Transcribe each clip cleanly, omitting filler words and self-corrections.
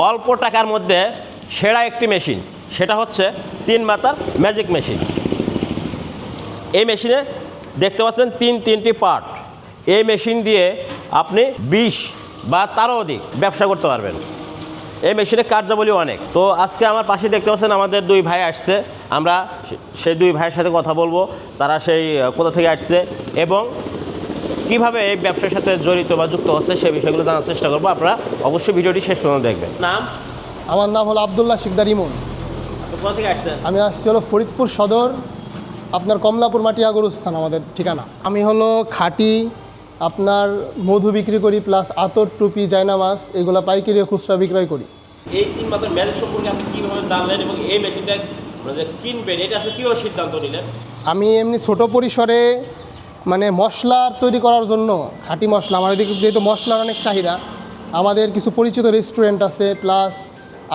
অল্প টাকার মধ্যে সেরা একটি মেশিন, সেটা হচ্ছে 3 মাথার ম্যাজিক মেশিন। এই মেশিনে দেখতে পাচ্ছেন তিনটি পার্ট। এই মেশিন দিয়ে আপনি 20 বা তারও অধিক ব্যবসা করতে পারবেন। এই মেশিনের কার্যাবলী অনেক। তো আজকে আমার পাশে দেখতে পাচ্ছেন আমাদের 2 ভাই আসছে। আমরা সেই 2 ভাইয়ের সাথে কথা বলবো, তারা সেই কোথা থেকে আসছে এবং কিভাবে এই ব্যবসার সাথে জড়িত বা যুক্ত হচ্ছে সেই বিষয়গুলো জানার চেষ্টা করবো। আপনারা অবশ্যই ভিডিওটি শেষ পর্যন্ত দেখবেন। নাম? আমার নাম হলো আবদুল্লাহ শিকদার ইমন। আপনি কোথা থেকে আসছেন? আমি আসছি হলো ফরিদপুর সদর, আপনার কমলাপুর মাটিয়া গরুস্থান আমাদের ঠিকানা। আমি হলো খাঁটি আপনার মধু বিক্রি করি, প্লাস আতর, টুপি, জায়নামাজ এগুলো পাইকারি ও খুচরা বিক্রয় করি। এই 3 মাথার ম্যাজিক সম্পর্কে আপনি কীভাবে জানলেন এবং এই মেশিনটা যে কিনবেন এটা আসলে কীভাবে সিদ্ধান্ত নিলেন? আমি এমনি ছোট পরিসরে মানে মশলা তৈরি করার জন্য, খাঁটি মশলা, আমার এদিকে যেহেতু মশলার অনেক চাহিদা, আমাদের কিছু পরিচিত রেস্টুরেন্ট আছে, প্লাস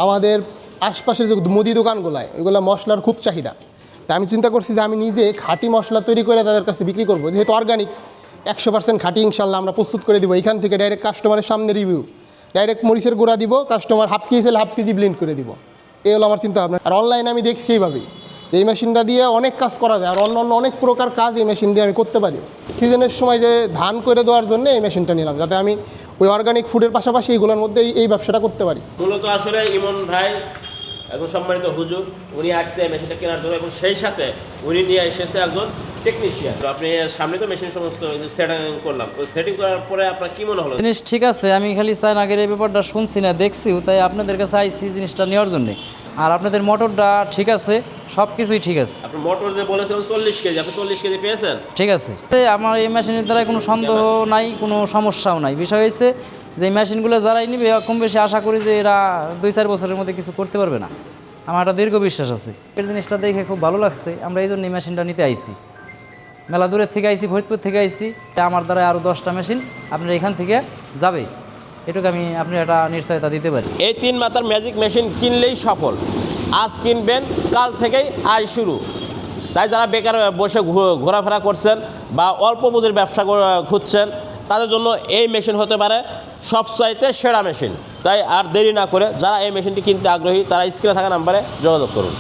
আমাদের আশপাশের যে মুদি দোকানগুলায় ওইগুলো মশলার খুব চাহিদা। তা আমি চিন্তা করছি যে আমি নিজে খাঁটি মশলা তৈরি করে তাদের কাছে বিক্রি করব, যেহেতু অর্গানিক 100% খাঁটি ইনশাল্লাহ আমরা প্রস্তুত করে দিব। এখান থেকে ডাইরেক্ট কাস্টমারের সামনে রিভিউ, ডাইরেক্ট মরিচের গুঁড়া দিব, কাস্টমার হাফ কেজি চাইলে হাফ কেজি ব্লেন্ড করে দিব। এই হলো আমার চিন্তা ভাবনা। আর অনলাইনে আমি দেখছি এইভাবেই এই মেশিনটা দিয়ে অনেক কাজ করা যায়, আর অন্য অনেক প্রকার কাজ এই মেশিন দিয়ে আমি করতে পারি। সিজনের সময় যে ধান করে দেওয়ার জন্য এই মেশিনটা নিলাম, যাতে আমি ওই অর্গানিক ফুডের পাশাপাশি এইগুলোর মধ্যে এই ব্যবসাটা করতে পারি। মূলত আসলে ইমন ভাই একজন সম্মানিত হুজুর, উনি আসছে মেশিনটা কেনার জন্য এবং সেই সাথে উনি নিয়ে এসেছে একজন টেকনিশিয়ান। তো আপনি সামনে তো মেশিন সমস্ত সেটিং করলাম, তো সেটিং করার পরে আপনার কী মনে হলো? জিনিস ঠিক আছে, আমি খালি চাইনা আগের এই ব্যাপারটা শুনছি না, দেখছিও, তাই আপনাদের কাছে আইসি জিনিসটা নেওয়ার জন্যে। আর আপনাদের মোটরটা ঠিক আছে, সব কিছুই ঠিক আছে। আপনি মোটর যে বলেছিলেন 40 কেজি, আপনি 40 কেজি পেয়েছেন? ঠিক আছে, আমার এই মেশিনের দ্বারা কোনো সন্দেহ নাই, কোনো সমস্যাও নাই। বিষয় হয়েছে যে এই মেশিনগুলো যারাই নিবে কম বেশি আশা করি যে এরা 2-4 বছরের মধ্যে কিছু করতে পারবে না, আমার একটা দীর্ঘ বিশ্বাস আছে। এই জিনিসটা দেখে খুব ভালো লাগছে, আমরা এই জন্য এই মেশিনটা নিতে আইছি। মেলা দূরের থেকে আইছি, ফরিদপুর থেকে আইছি। আমার দ্বারা আরও 10টা মেশিন আপনার এখান থেকে যাবে, এটুকু আমি আপনি একটা নিশ্চয়তা দিতে পারি। এই 3 মাথার ম্যাজিক মেশিন কিনলেই সফল। আজ কিনবেন, কাল থেকেই আয় শুরু। তাই যারা বেকার বসে ঘোরাফেরা করছেন বা অল্প পুঁজির ব্যবসা খুঁজছেন, তাদের জন্য এই মেশিন হতে পারে সবচাইতে সেরা মেশিন। তাই আর দেরি না করে যারা এই মেশিনটি কিনতে আগ্রহী তারা স্ক্রিনে থাকা নাম্বারে যোগাযোগ করুন।